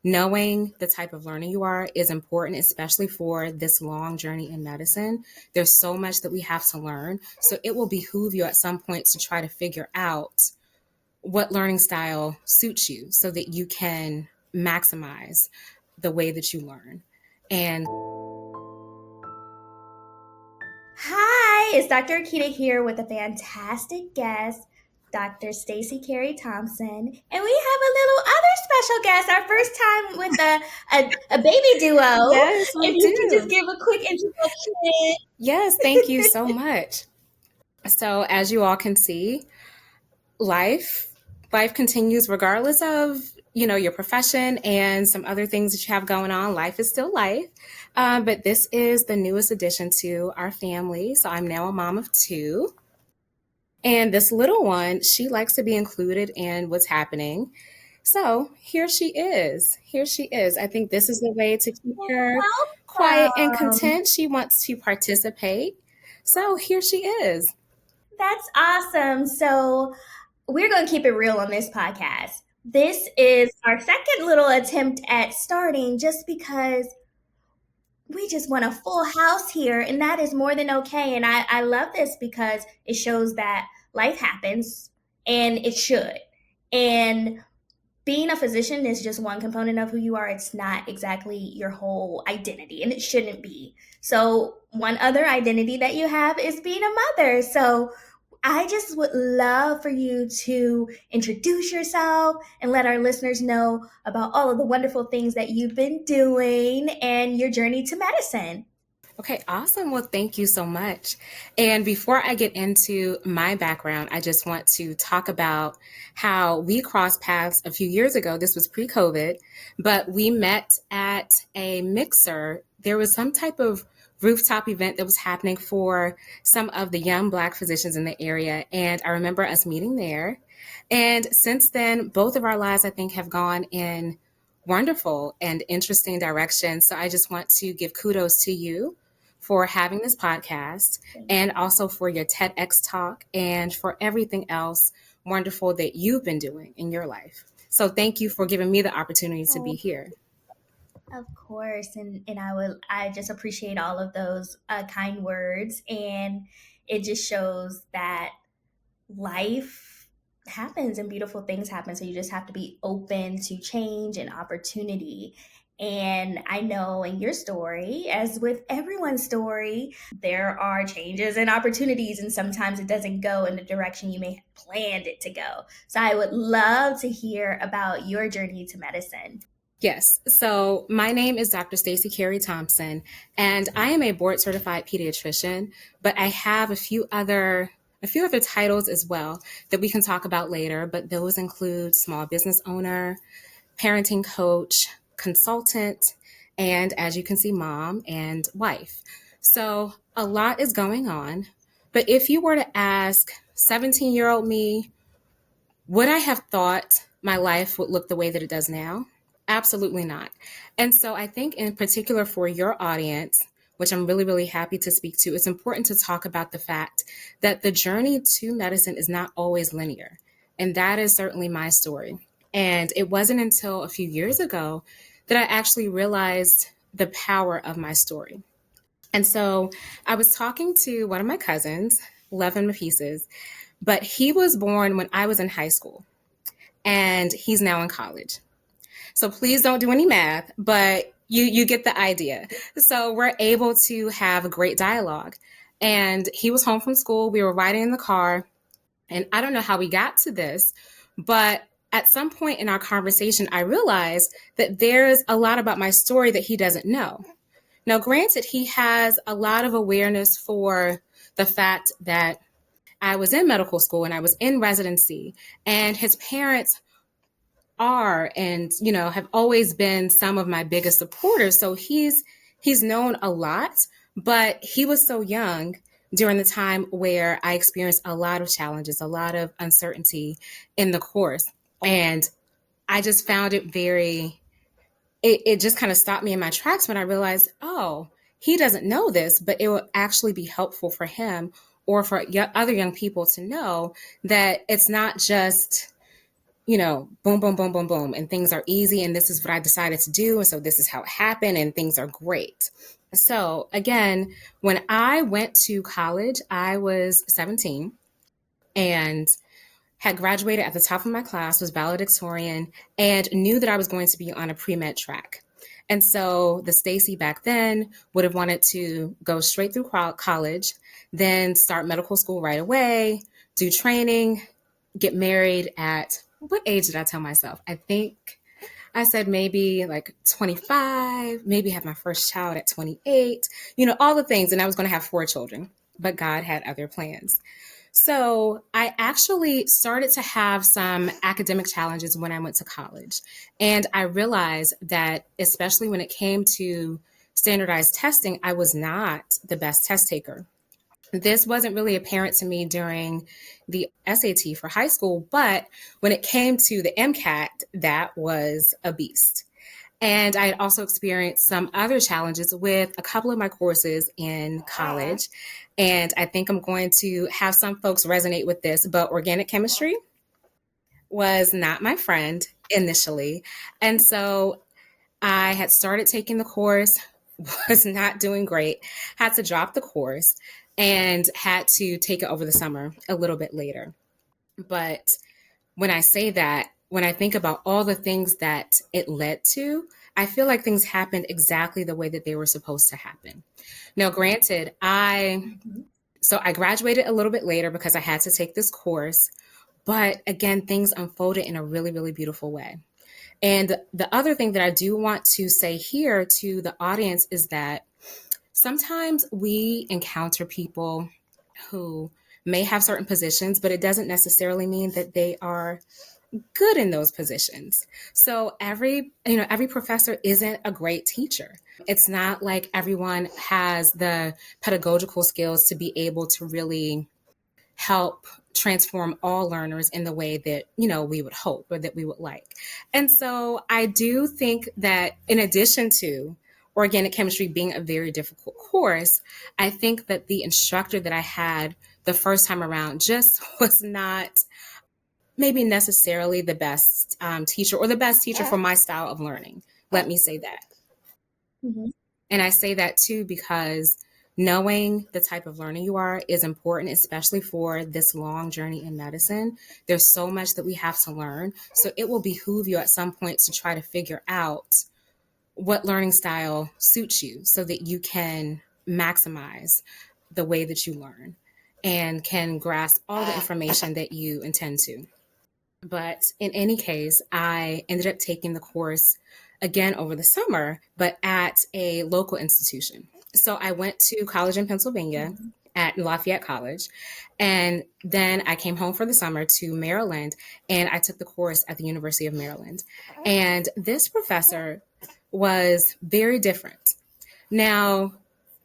knowing the type of learner you are is important, especially for this long journey in medicine. There's so much that we have to learn. So it will behoove you at some point to try to figure out what learning style suits you so that you can maximize the way that you learn. And hi, it's Dr. Erkeda here with a fantastic guest, Dr. Stacy Cary-Thompson, and we have a little other special guest, our first time with a baby duo. yes, we if you do. could just give a quick introduction. Yes, thank you so much. So as you all can see, life continues regardless of your profession and some other things that you have going on. Life is still life. But this is the newest addition to our family. So I'm now a mom of 2. And this little one, she likes to be included in what's happening. So here she is. I think this is the way to keep her quiet and content. She wants to participate. So here she is. That's awesome. So we're going to keep it real on this podcast. This is our second little attempt at starting just because we just want a full house here, and that is more than okay. And I love this because it shows that life happens, and it should. And being a physician is just one component of who you are. It's not exactly your whole identity, and it shouldn't be. So one other identity that you have is being a mother. So I just would love for you to introduce yourself and let our listeners know about all of the wonderful things that you've been doing and your journey to medicine. Okay, awesome. Well, thank you so much. And before I get into my background, I just want to talk about how we crossed paths a few years ago. This was pre-COVID, but we met at a mixer. There was some type of rooftop event that was happening for some of the young Black physicians in the area. And I remember us meeting there. And since then, both of our lives, I think, have gone in wonderful and interesting directions. So I just want to give kudos to you for having this podcast and also for your TEDx talk and for everything else wonderful that you've been doing in your life. So thank you for giving me the opportunity to be here. Of course, and I just appreciate all of those kind words, and it just shows that life happens and beautiful things happen. So you just have to be open to change and opportunity. And I know in your story, as with everyone's story, there are changes and opportunities, and sometimes it doesn't go in the direction you may have planned it to go. So I would love to hear about your journey to medicine. Yes. So my name is Dr. Stacy Cary-Thompson, and I am a board certified pediatrician, but I have a few other titles as well that we can talk about later. But those include small business owner, parenting coach, consultant, and as you can see, mom and wife. So a lot is going on. But if you were to ask 17-year-old me, would I have thought my life would look the way that it does now? Absolutely not. And so I think in particular for your audience, which I'm really, really happy to speak to, it's important to talk about the fact that the journey to medicine is not always linear. And that is certainly my story. And it wasn't until a few years ago that I actually realized the power of my story. And so I was talking to one of my cousins, love him to pieces, but he was born when I was in high school, and he's now in college. So please don't do any math, but you get the idea. So we're able to have a great dialogue. And he was home from school. We were riding in the car. And I don't know how we got to this, but at some point in our conversation, I realized that there's a lot about my story that he doesn't know. Now, granted, he has a lot of awareness for the fact that I was in medical school and I was in residency, and his parents are and have always been some of my biggest supporters. So he's known a lot, but he was so young during the time where I experienced a lot of challenges, a lot of uncertainty in the course. And I just found it it just kind of stopped me in my tracks when I realized, oh, he doesn't know this, but it will actually be helpful for him or for other young people to know that it's not just boom, boom, boom, boom, boom, and things are easy, and this is what I decided to do, and so this is how it happened, and things are great. So again, when I went to college, I was 17 and had graduated at the top of my class, was valedictorian, and knew that I was going to be on a pre-med track. And so the Stacy back then would have wanted to go straight through college, then start medical school right away, do training, get married at, what age did I tell myself? I think I said maybe like 25, maybe have my first child at 28, all the things. And I was going to have 4 children, but God had other plans. So I actually started to have some academic challenges when I went to college. And I realized that, especially when it came to standardized testing, I was not the best test taker. This wasn't really apparent to me during the SAT for high school, but when it came to the MCAT, that was a beast. And I had also experienced some other challenges with a couple of my courses in college. And I think I'm going to have some folks resonate with this, but organic chemistry was not my friend initially. And so I had started taking the course, was not doing great, had to drop the course, and had to take it over the summer a little bit later. But when I say that, when I think about all the things that it led to, I feel like things happened exactly the way that they were supposed to happen. Now, granted, I graduated a little bit later because I had to take this course. But again, things unfolded in a really, really beautiful way. And the other thing that I do want to say here to the audience is that sometimes we encounter people who may have certain positions, but it doesn't necessarily mean that they are good in those positions. So every professor isn't a great teacher. It's not like everyone has the pedagogical skills to be able to really help transform all learners in the way that, we would hope or that we would like. And so I do think that in addition to organic chemistry being a very difficult course, I think that the instructor that I had the first time around just was not maybe necessarily the best teacher or the best teacher for my style of learning. Let me say that. Mm-hmm. And I say that too because knowing the type of learner you are is important, especially for this long journey in medicine. There's so much that we have to learn. So it will behoove you at some point to try to figure out what learning style suits you so that you can maximize the way that you learn and can grasp all the information that you intend to. But in any case, I ended up taking the course again over the summer, but at a local institution. So I went to college in Pennsylvania at Lafayette College. And then I came home for the summer to Maryland and I took the course at the University of Maryland. And this professor was very different. Now,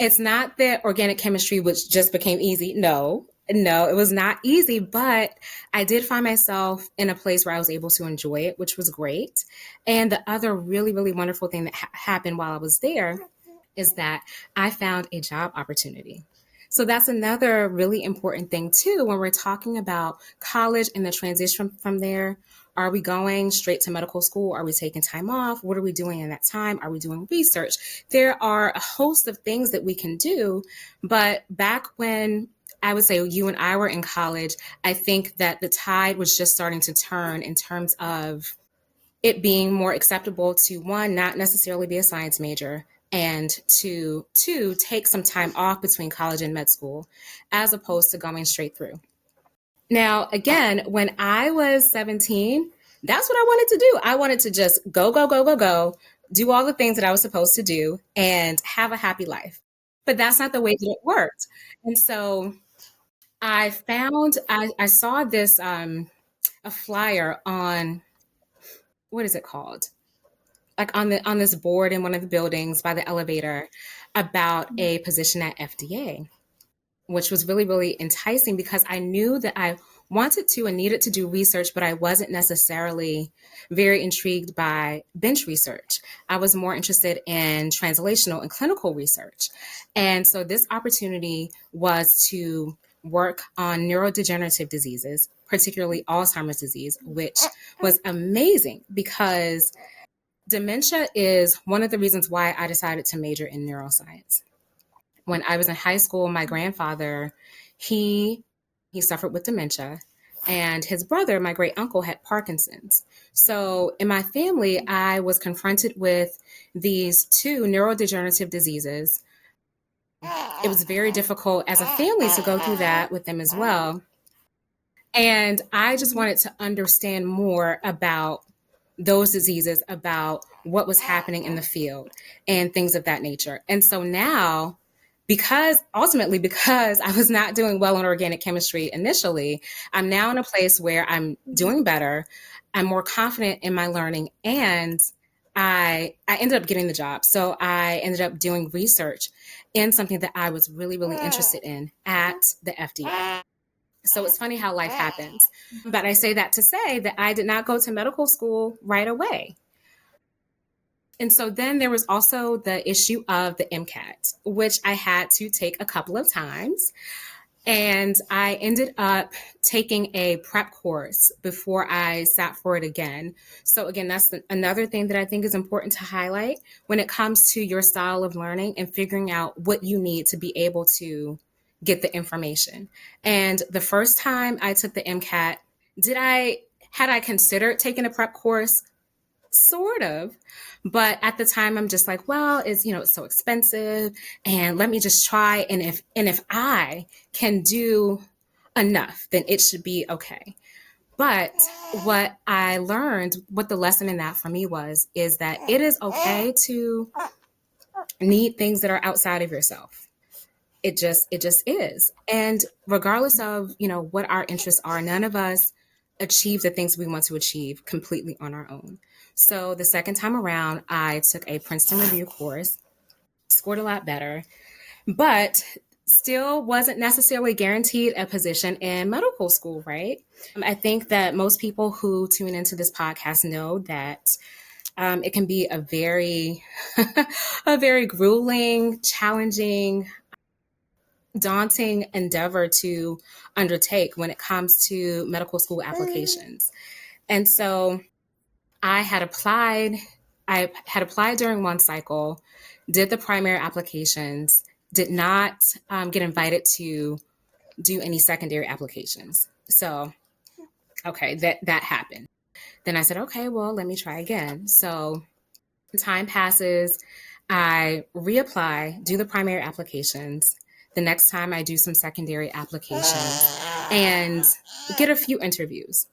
it's not that organic chemistry which just became easy. No, it was not easy, but I did find myself in a place where I was able to enjoy it, which was great. And the other really, really wonderful thing that happened while I was there is that I found a job opportunity. So that's another really important thing too, when we're talking about college and the transition from there. Are we going straight to medical school? Are we taking time off? What are we doing in that time? Are we doing research? There are a host of things that we can do. But back when I would say you and I were in college, I think that the tide was just starting to turn in terms of it being more acceptable to, one, not necessarily be a science major, and to two, take some time off between college and med school, as opposed to going straight through. Now, again, when I was 17, that's what I wanted to do. I wanted to just go, do all the things that I was supposed to do and have a happy life. But that's not the way that it worked. And so I saw this, a flyer on, what is it called? Like on this board in one of the buildings by the elevator about a position at FDA, which was really, really enticing because I knew that I wanted to and needed to do research, but I wasn't necessarily very intrigued by bench research. I was more interested in translational and clinical research. And so this opportunity was to work on neurodegenerative diseases, particularly Alzheimer's disease, which was amazing because dementia is one of the reasons why I decided to major in neuroscience. When I was in high school, my grandfather, he suffered with dementia, and his brother, my great uncle, had Parkinson's. So in my family, I was confronted with these two neurodegenerative diseases. It was very difficult as a family to go through that with them as well. And I just wanted to understand more about those diseases, about what was happening in the field and things of that nature. And so now, because I was not doing well in organic chemistry initially, I'm now in a place where I'm doing better. I'm more confident in my learning, and I ended up getting the job. So I ended up doing research in something that I was really, really interested in at the FDA. So it's funny how life happens. But I say that to say that I did not go to medical school right away. And so then there was also the issue of the MCAT, which I had to take a couple of times. And I ended up taking a prep course before I sat for it again. So again, that's another thing that I think is important to highlight when it comes to your style of learning and figuring out what you need to be able to get the information. And the first time I took the MCAT, had I considered taking a prep course? Sort of. But at the time, I'm just like, well, it's so expensive, and let me just try. And if I can do enough, then it should be okay. But what I learned, what the lesson in that for me is that it is okay to need things that are outside of yourself. It just is. And regardless of, what our interests are, none of us achieve the things we want to achieve completely on our own. So the second time around, I took a Princeton review course, scored a lot better, but still wasn't necessarily guaranteed a position in medical school, right? I think that most people who tune into this podcast know that it can be a very, a very grueling, challenging, daunting endeavor to undertake when it comes to medical school applications. And so I had applied during one cycle, did the primary applications, did not get invited to do any secondary applications. So, okay, that happened. Then I said, okay, well, let me try again. So time passes, I reapply, do the primary applications. The next time I do some secondary applications and get a few interviews,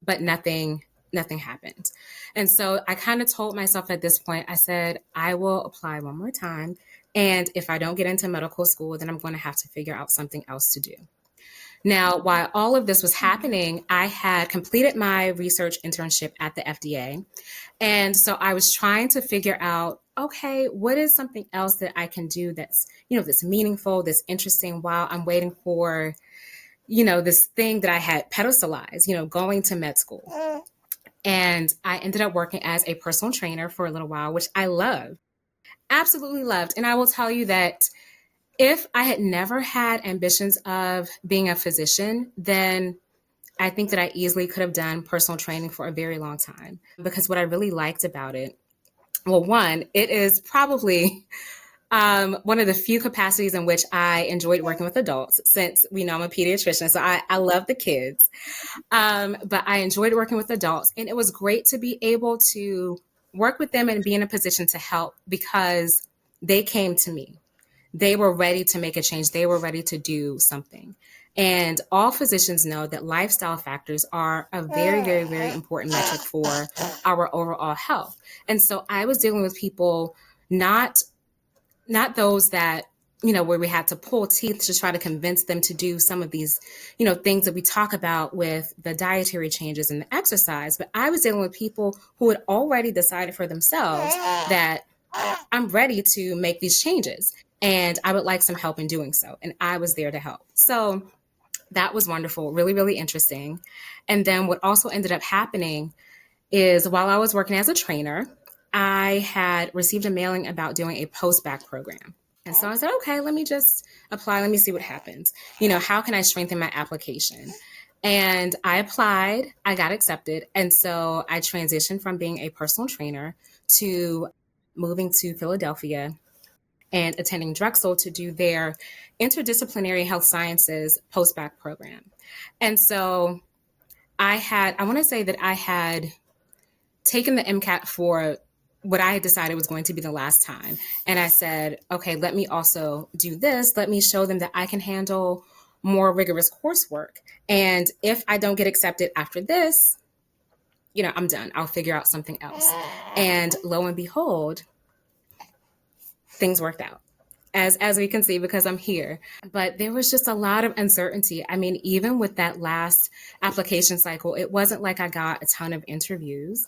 but nothing happened. And so I kind of told myself at this point, I said, I will apply one more time. And if I don't get into medical school, then I'm going to have to figure out something else to do. Now, while all of this was happening, I had completed my research internship at the FDA. And so I was trying to figure out, okay, what is something else that I can do that's, that's meaningful, that's interesting while I'm waiting for, this thing that I had pedestalized, going to med school. And I ended up working as a personal trainer for a little while, which I loved, absolutely loved. And I will tell you that if I had never had ambitions of being a physician, then I think that I easily could have done personal training for a very long time. Because what I really liked about it, well, one, it is probably one of the few capacities in which I enjoyed working with adults, since we know I'm a pediatrician. So I love the kids, but I enjoyed working with adults. And it was great to be able to work with them and be in a position to help because they came to me. They were ready to make a change. They were ready to do something. And all physicians know that lifestyle factors are a very, very, very important metric for our overall health. And so I was dealing with people, not those that, where we had to pull teeth to try to convince them to do some of these, things that we talk about with the dietary changes and the exercise. But I was dealing with people who had already decided for themselves that I'm ready to make these changes and I would like some help in doing so. And I was there to help. So that was wonderful, really, really interesting. And then what also ended up happening is while I was working as a trainer, I had received a mailing about doing a post-bac program. And so I said, okay, let me just apply. Let me see what happens. How can I strengthen my application? And I applied, I got accepted. And so I transitioned from being a personal trainer to moving to Philadelphia and attending Drexel to do their interdisciplinary health sciences post-bac program. And so I want to say that I had taken the MCAT for what I had decided was going to be the last time. And I said, okay, let me also do this. Let me show them that I can handle more rigorous coursework. And if I don't get accepted after this, I'm done. I'll figure out something else. And lo and behold, things worked out. As we can see, because I'm here. But there was just a lot of uncertainty. I mean, even with that last application cycle, it wasn't like I got a ton of interviews.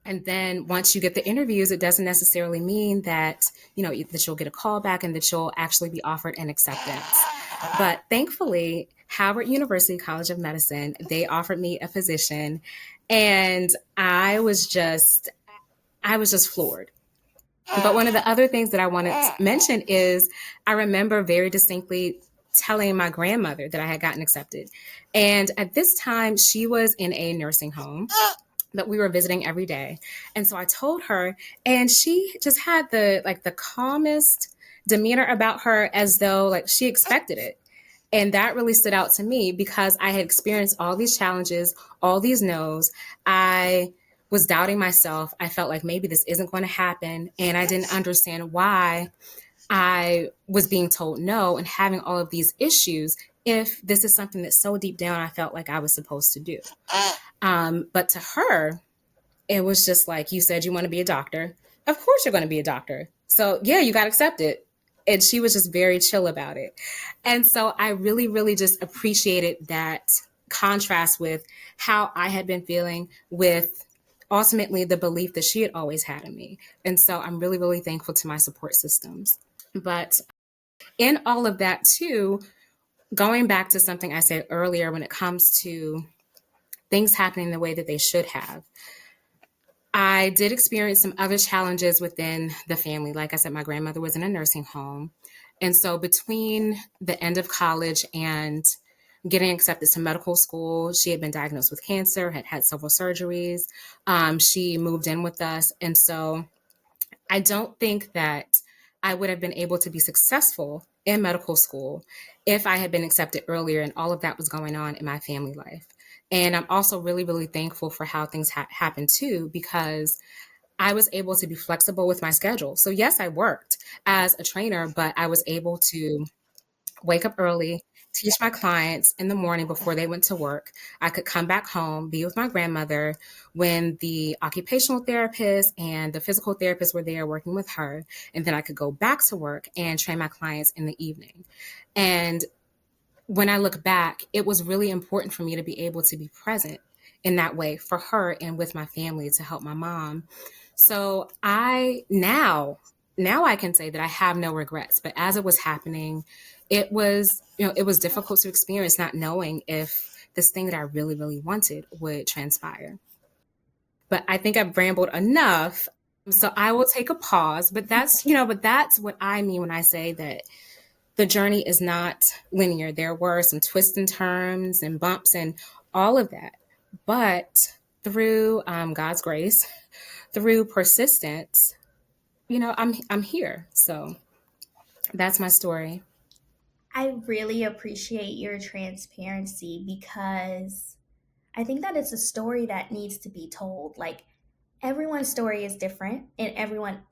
And then once you get the interviews, it doesn't necessarily mean that, that you'll get a call back and that you'll actually be offered an acceptance. But thankfully, Howard University College of Medicine, they offered me a position, and I was just floored. But one of the other things that I wanted to mention is I remember very distinctly telling my grandmother that I had gotten accepted. And at this time, she was in a nursing home that we were visiting every day. And so I told her, and she just had the calmest demeanor about her, as though she expected it. And that really stood out to me because I had experienced all these challenges, all these no's. I was doubting myself. I felt like maybe this isn't going to happen. And I didn't understand why I was being told no and having all of these issues if this is something that's so deep down I felt like I was supposed to do. But to her, it was just like, you said you want to be a doctor. Of course you're going to be a doctor. So yeah, you got accepted. And she was just very chill about it. And so I really, really just appreciated that contrast with how I had been feeling with ultimately the belief that she had always had in me. And so I'm really, really thankful to my support systems. But in all of that too, going back to something I said earlier, when it comes to things happening the way that they should have, I did experience some other challenges within the family. Like I said, my grandmother was in a nursing home. And so between the end of college and getting accepted to medical school, she had been diagnosed with cancer, had had several surgeries. She moved in with us. And so I don't think that I would have been able to be successful in medical school if I had been accepted earlier and all of that was going on in my family life. And I'm also really, really thankful for how things happened too, because I was able to be flexible with my schedule. So yes, I worked as a trainer, but I was able to wake up early, teach my clients in the morning before they went to work. I could come back home, be with my grandmother when the occupational therapist and the physical therapist were there working with her. And then I could go back to work and train my clients in the evening. And when I look back, it was really important for me to be able to be present in that way for her and with my family to help my mom. So now I can say that I have no regrets, but as it was happening, it was difficult to experience, not knowing if this thing that I really, really wanted would transpire. But I think I've rambled enough. So I will take a pause, but that's what I mean when I say that the journey is not linear. There were some twists and turns and bumps and all of that. But through God's grace, through persistence, I'm here. So that's my story. I really appreciate your transparency because I think that it's a story that needs to be told. Like, everyone's story is different and everyone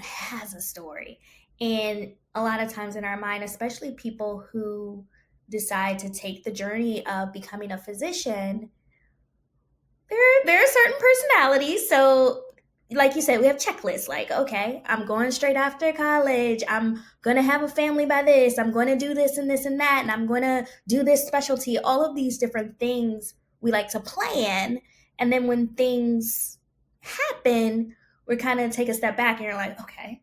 has a story. And a lot of times in our mind, especially people who decide to take the journey of becoming a physician, there are certain personalities. So like you said, we have checklists like, okay, I'm going straight after college. I'm going to have a family by this. I'm going to do this and this and that. And I'm going to do this specialty, all of these different things we like to plan. And then when things happen, we kind of take a step back and you're like, okay,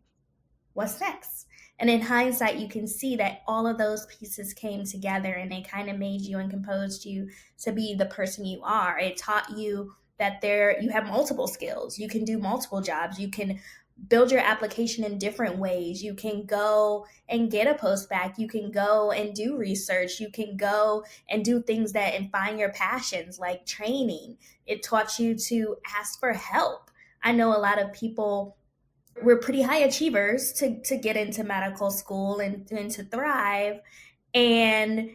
what's next? And in hindsight, you can see that all of those pieces came together and they kind of made you and composed you to be the person you are. It taught you that you have multiple skills. You can do multiple jobs. You can build your application in different ways. You can go and get a postbac. You can go and do research. You can go and do things that and find your passions, like training. It taught you to ask for help. I know a lot of people, we're pretty high achievers to get into medical school and to thrive. And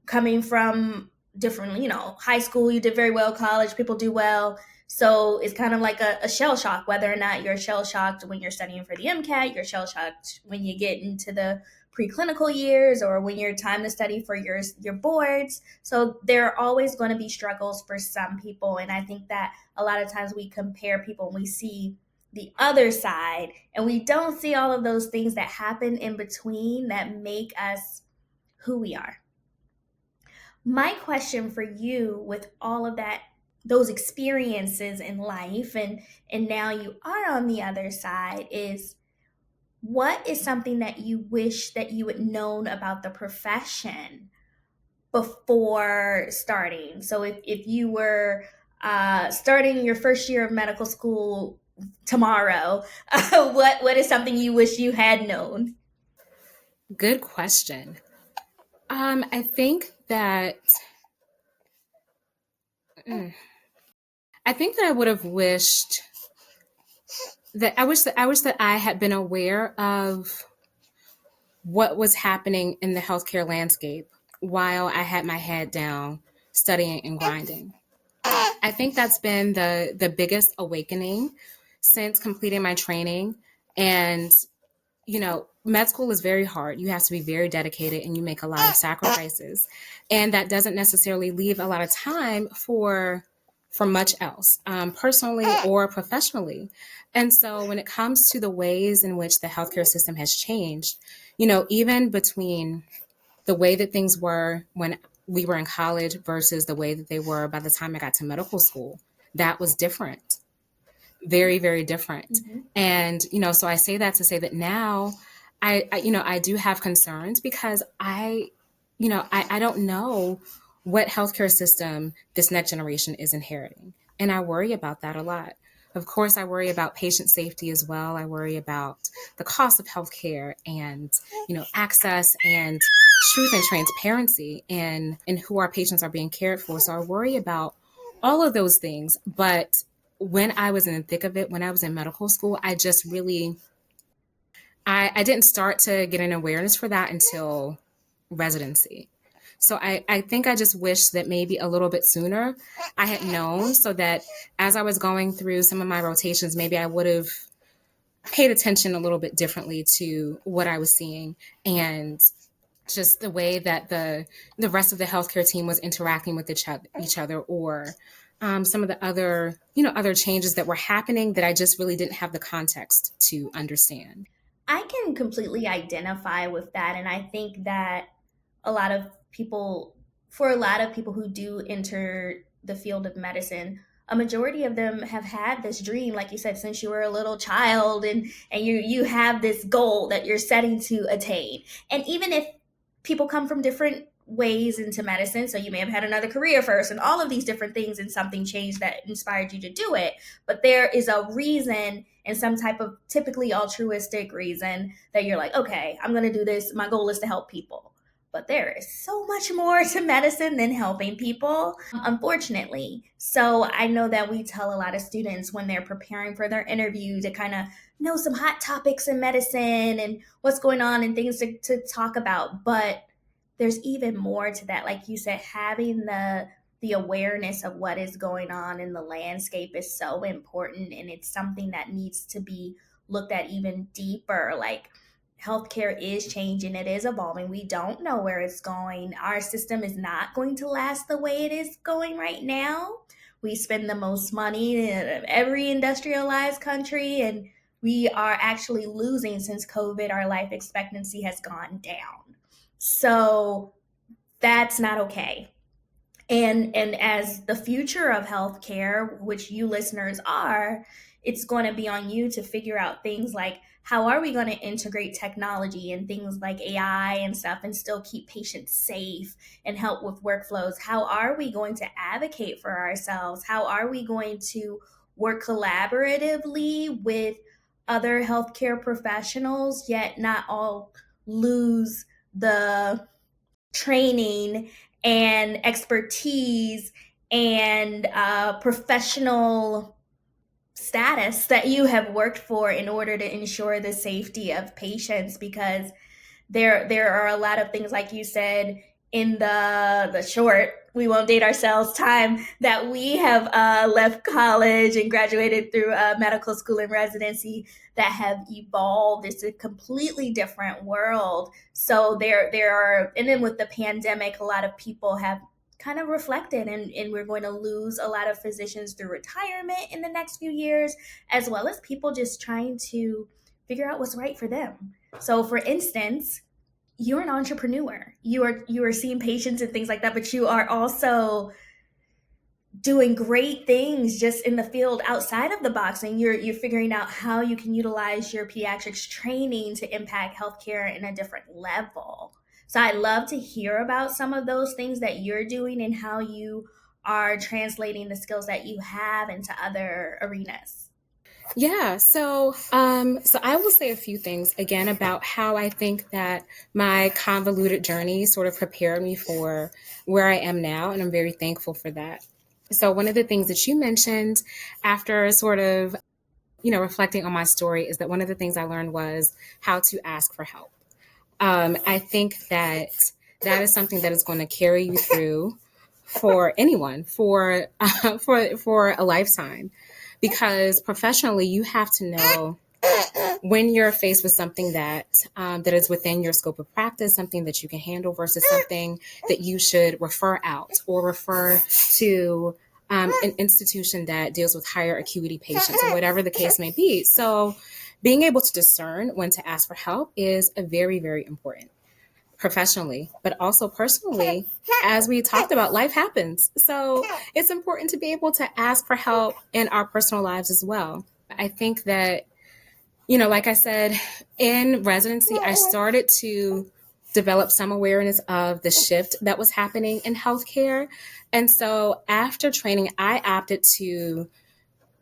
coming from different, high school, you did very well, college, people do well. So it's kind of like a shell shock, whether or not you're shell shocked when you're studying for the MCAT, you're shell shocked when you get into the preclinical years or when you're time to study for your boards. So there are always going to be struggles for some people. And I think that a lot of times we compare people and we see the other side and we don't see all of those things that happen in between that make us who we are. My question for you, with all of that, those experiences in life, and now you are on the other side, is what is something that you wish that you had known about the profession before starting? So if you were starting your first year of medical school tomorrow, what is something you wish you had known? Good question. I think that I would have wished that I wish that I had been aware of what was happening in the healthcare landscape while I had my head down studying and grinding. I think that's been the biggest awakening since completing my training. And med school is very hard. You have to be very dedicated and you make a lot of sacrifices. And that doesn't necessarily leave a lot of time for much else, personally or professionally. And so when it comes to the ways in which the healthcare system has changed, even between the way that things were when we were in college versus the way that they were by the time I got to medical school, that was different. Very, very different. Mm-hmm. And, so I say that to say that now I do have concerns because I don't know what healthcare system this next generation is inheriting. And I worry about that a lot. Of course, I worry about patient safety as well. I worry about the cost of healthcare and, access and truth and transparency in who our patients are being cared for. So I worry about all of those things. But when I was in the thick of it, when I was in medical school, I just really, I didn't start to get an awareness for that until residency. So I think I just wish that maybe a little bit sooner I had known, so that as I was going through some of my rotations, maybe I would have paid attention a little bit differently to what I was seeing and just the way that the rest of the healthcare team was interacting with each other, or some of the other changes that were happening that I just really didn't have the context to understand. I can completely identify with that. And I think that for a lot of people who do enter the field of medicine, a majority of them have had this dream, like you said, since you were a little child, and you have this goal that you're setting to attain. And even if people come from different ways into medicine, so you may have had another career first and all of these different things, and something changed that inspired you to do it, but there is a reason, and some type of typically altruistic reason, that you're like, okay, I'm going to do this. My goal is to help people. But there is so much more to medicine than helping people, unfortunately. So I know that we tell a lot of students when they're preparing for their interview to kind of know some hot topics in medicine and what's going on and things to talk about. But there's even more to that. Like you said, having the awareness of what is going on in the landscape is so important. And it's something that needs to be looked at even deeper. Like, healthcare is changing. It is evolving. We don't know where it's going. Our system is not going to last the way it is going right now. We spend the most money in every industrialized country, and we are actually losing since COVID. Our life expectancy has gone down. So that's not okay. And as the future of healthcare, which you listeners are, it's going to be on you to figure out things like, how are we going to integrate technology and things like AI and stuff and still keep patients safe and help with workflows? How are we going to advocate for ourselves? How are we going to work collaboratively with other healthcare professionals, yet not all lose the training and expertise and professional status that you have worked for in order to ensure the safety of patients, because there are a lot of things, like you said, in the short, we won't date ourselves, time that we have left college and graduated through medical school and residency, that have evolved. It's a completely different world. So there are, and then with the pandemic, a lot of people have kind of reflected, and we're going to lose a lot of physicians through retirement in the next few years, as well as people just trying to figure out what's right for them. So for instance, you're an entrepreneur. You are seeing patients and things like that, but you are also doing great things just in the field outside of the box, and you're figuring out how you can utilize your pediatrics training to impact healthcare in a different level. So I'd love to hear about some of those things that you're doing and how you are translating the skills that you have into other arenas. Yeah, so I will say a few things again about how I think that my convoluted journey sort of prepared me for where I am now, and I'm very thankful for that. So one of the things that you mentioned after sort of, reflecting on my story, is that one of the things I learned was how to ask for help. I think that is something that is going to carry you through for anyone for a lifetime. Because professionally, you have to know when you're faced with something that is within your scope of practice, something that you can handle, versus something that you should refer out or refer to an institution that deals with higher acuity patients, or whatever the case may be. So being able to discern when to ask for help is a very, very important, professionally, but also personally. As we talked about, life happens. So it's important to be able to ask for help in our personal lives as well. I think that, like I said, in residency, I started to develop some awareness of the shift that was happening in healthcare. And so after training, I opted to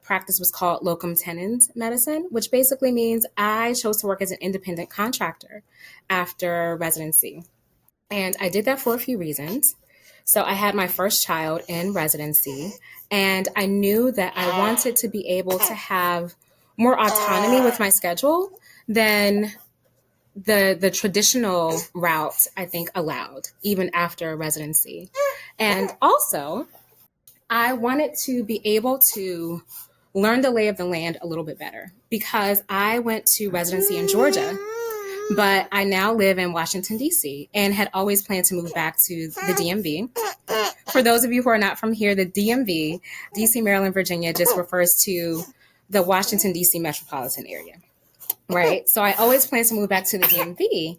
practice what's called locum tenens medicine, which basically means I chose to work as an independent contractor after residency. And I did that for a few reasons. So I had my first child in residency, and I knew that I wanted to be able to have more autonomy with my schedule than the traditional route, I think, allowed, even after residency. And also, I wanted to be able to learn the lay of the land a little bit better, because I went to residency in Georgia, but I now live in Washington, D.C., and had always planned to move back to the DMV. For those of you who are not from here, the DMV, D.C., Maryland, Virginia, just refers to the Washington, D.C. metropolitan area, right? So I always planned to move back to the DMV.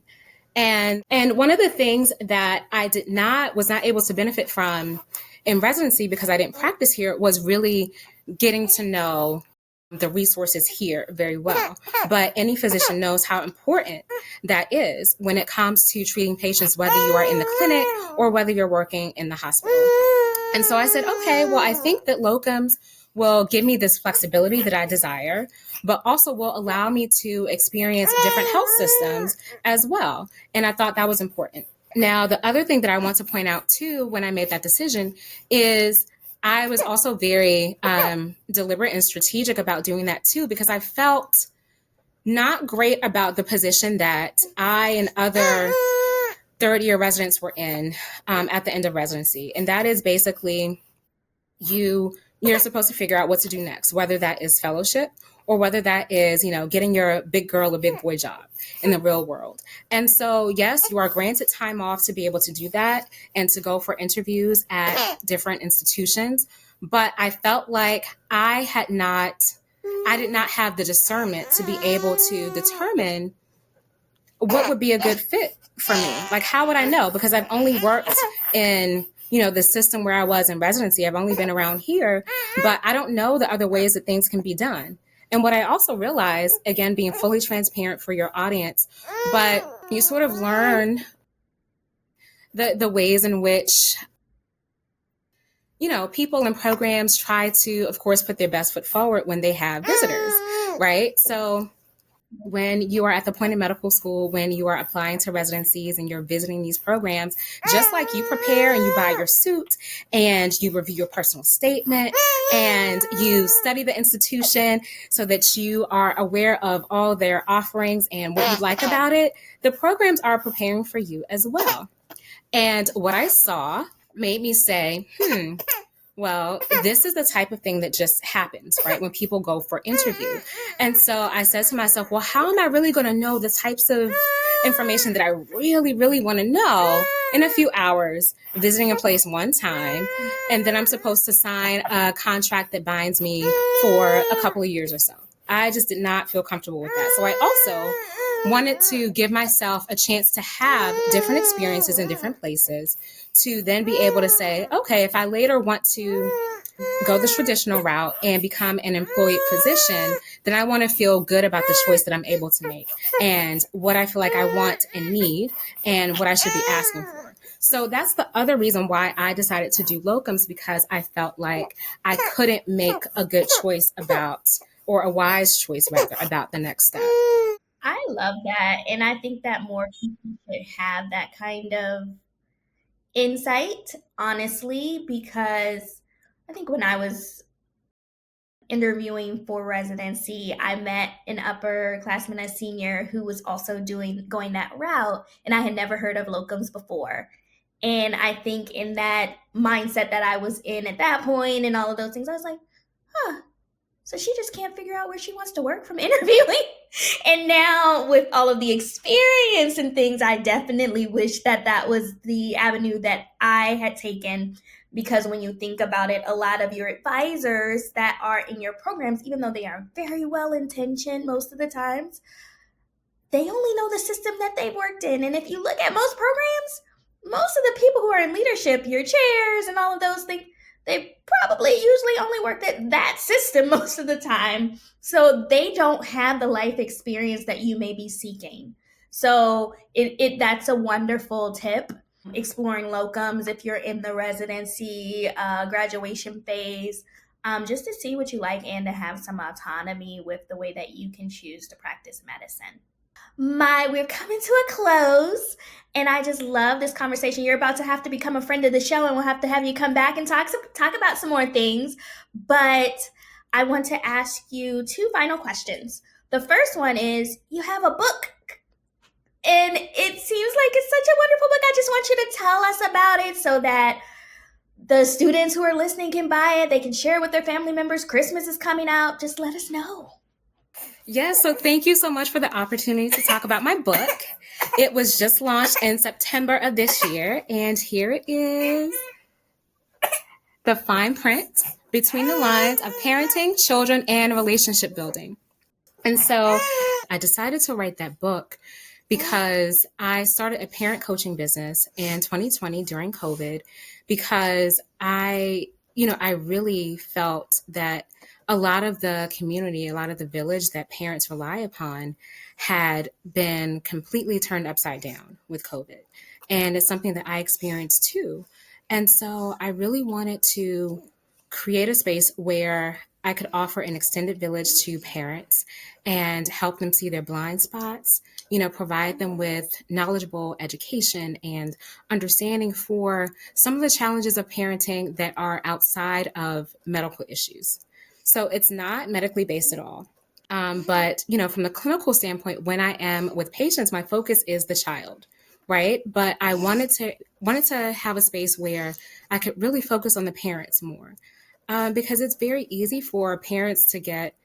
And one of the things that I was not able to benefit from in residency, because I didn't practice here, was really getting to know the resources here very well. But any physician knows how important that is when it comes to treating patients, whether you are in the clinic or whether you're working in the hospital. And so I said, okay, well, I think that locums will give me this flexibility that I desire, but also will allow me to experience different health systems as well. And I thought that was important. Now, the other thing that I want to point out too, when I made that decision, is I was also very deliberate and strategic about doing that too, because I felt not great about the position that I and other third-year residents were in at the end of residency. And that is basically you're supposed to figure out what to do next, whether that is fellowship or whether that is, getting your big girl or big boy job in the real world. And so, yes, you are granted time off to be able to do that and to go for interviews at different institutions. But I felt like I did not have the discernment to be able to determine what would be a good fit for me. Like, how would I know? Because I've only worked in the system where I was in residency. I've only been around here, but I don't know the other ways that things can be done. And what I also realized, again, being fully transparent for your audience, but you sort of learn the ways in which, people and programs try to, of course, put their best foot forward when they have visitors, right? So when you are at the point of medical school, when you are applying to residencies and you're visiting these programs, just like you prepare and you buy your suit and you review your personal statement and you study the institution so that you are aware of all their offerings and what you like about it, the programs are preparing for you as well. And what I saw made me say, well, this is the type of thing that just happens, right? When people go for interview. And so I said to myself, well, how am I really going to know the types of information that I really, really want to know in a few hours, visiting a place one time, and then I'm supposed to sign a contract that binds me for a couple of years or so. I just did not feel comfortable with that. So I also wanted to give myself a chance to have different experiences in different places to then be able to say, okay, if I later want to go the traditional route and become an employed physician, then I want to feel good about the choice that I'm able to make and what I feel like I want and need and what I should be asking for. So that's the other reason why I decided to do locums, because I felt like I couldn't make a good choice about, or a wise choice rather, about the next step. I love that. And I think that more people should have that kind of insight, honestly, because I think when I was interviewing for residency, I met an upperclassman, a senior, who was also going that route, and I had never heard of locums before. And I think in that mindset that I was in at that point and all of those things, I was like, huh, so she just can't figure out where she wants to work from interviewing. And now with all of the experience and things, I definitely wish that that was the avenue that I had taken, because when you think about it, a lot of your advisors that are in your programs, even though they are very well intentioned most of the times, they only know the system that they've worked in. And if you look at most programs, most of the people who are in leadership, your chairs and all of those things, they probably usually only worked at that system most of the time. So they don't have the life experience that you may be seeking. So that's a wonderful tip. Exploring locums if you're in the residency graduation phase, just to see what you like and to have some autonomy with the way that you can choose to practice medicine. We're coming to a close, and I just love this conversation. You're about to have to become a friend of the show, and we'll have to have you come back and talk about some more things. But I want to ask you two final questions. The first one is, you have a book, and it seems like it's such a wonderful book. I just want you to tell us about it so that the students who are listening can buy it. They can share it with their family members. Christmas is coming out. Just let us know. Yes, so thank you so much for the opportunity to talk about my book. It was just launched in September of this year, and here it is. The Fine Print Between the Lines of Parenting, Children, and Relationship Building. And so I decided to write that book because I started a parent coaching business in 2020 during COVID, because I really felt that a lot of the community, a lot of the village that parents rely upon had been completely turned upside down with COVID. And it's something that I experienced too. And so I really wanted to create a space where I could offer an extended village to parents and help them see their blind spots, provide them with knowledgeable education and understanding for some of the challenges of parenting that are outside of medical issues. So it's not medically based at all. But, from the clinical standpoint, when I am with patients, my focus is the child, right? But I wanted to have a space where I could really focus on the parents more, because it's very easy for parents to get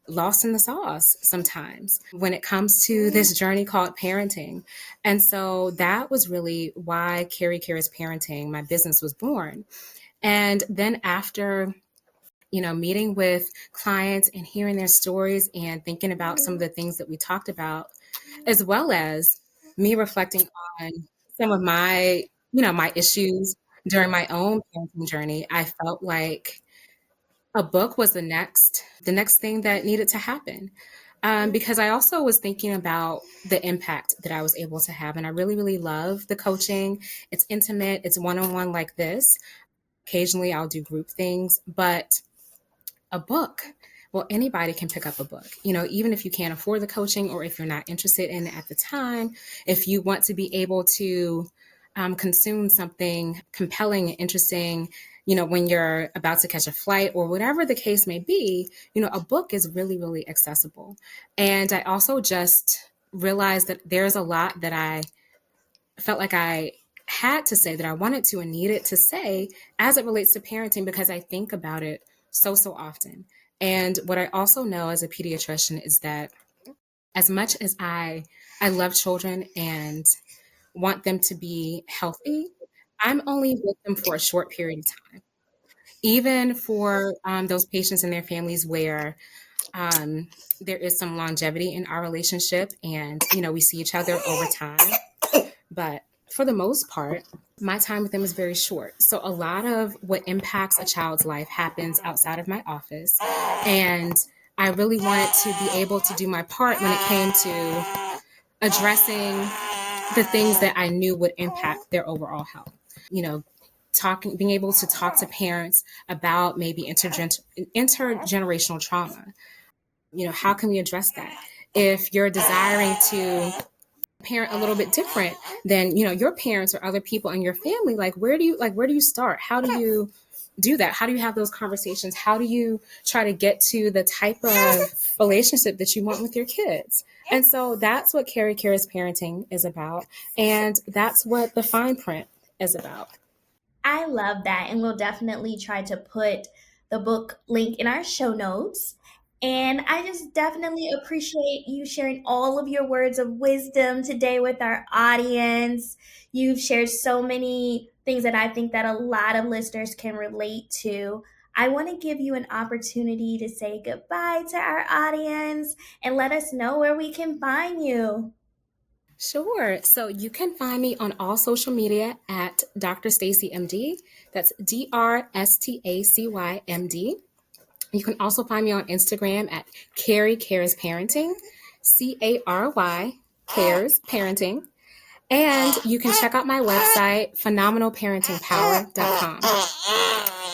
lost in the sauce sometimes when it comes to this journey called parenting. And so that was really why Cary Cares Parenting, my business, was born. And then after meeting with clients and hearing their stories and thinking about some of the things that we talked about, as well as me reflecting on some of my, my issues during my own parenting journey, I felt like a book was the next thing that needed to happen. Because I also was thinking about the impact that I was able to have. And I really, really love the coaching. It's intimate. It's one-on-one like this. Occasionally I'll do group things, but a book, well, anybody can pick up a book, even if you can't afford the coaching or if you're not interested in it at the time. If you want to be able to consume something compelling and interesting, when you're about to catch a flight or whatever the case may be, a book is really, really accessible. And I also just realized that there's a lot that I felt like I had to say, that I wanted to and needed to say as it relates to parenting, because I think about it so often. And what I also know as a pediatrician is that as much as I love children and want them to be healthy, I'm only with them for a short period of time. Even for those patients and their families where there is some longevity in our relationship and, we see each other over time. But for the most part, my time with them is very short. So a lot of what impacts a child's life happens outside of my office. And I really wanted to be able to do my part when it came to addressing the things that I knew would impact their overall health. Being able to talk to parents about maybe intergenerational trauma. How can we address that? If you're desiring to parent a little bit different than, your parents or other people in your family, where do you start? How do you do that? How do you have those conversations? How do you try to get to the type of relationship that you want with your kids? And so that's what Cary Cares Parenting is about. And that's what the fine print is about. I love that. And we'll definitely try to put the book link in our show notes. And I just definitely appreciate you sharing all of your words of wisdom today with our audience. You've shared so many things that I think that a lot of listeners can relate to. I want to give you an opportunity to say goodbye to our audience and let us know where we can find you. Sure. So you can find me on all social media at Dr. Stacy MD. That's DrStacy MD. You can also find me on Instagram at Cary Cares Parenting, Cary Cares Parenting. And you can check out my website, phenomenalparentingpower.com.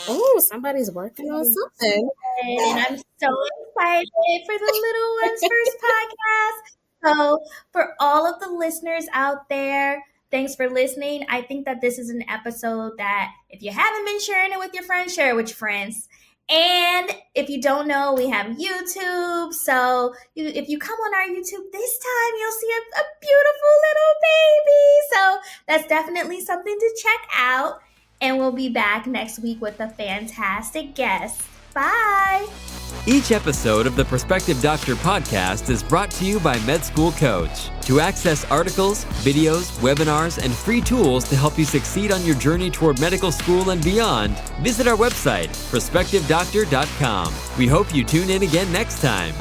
Oh, somebody's working on something. And I'm so excited for the Little Ones First podcast. So for all of the listeners out there, thanks for listening. I think that this is an episode that if you haven't been sharing it with your friends, share it with your friends. And if you don't know, we have YouTube. So if you come on our YouTube this time, you'll see a beautiful little baby. So that's definitely something to check out. And we'll be back next week with a fantastic guest. Bye. Each episode of the Prospective Doctor podcast is brought to you by Med School Coach. To access articles, videos, webinars, and free tools to help you succeed on your journey toward medical school and beyond, visit our website, prospectivedoctor.com. We hope you tune in again next time.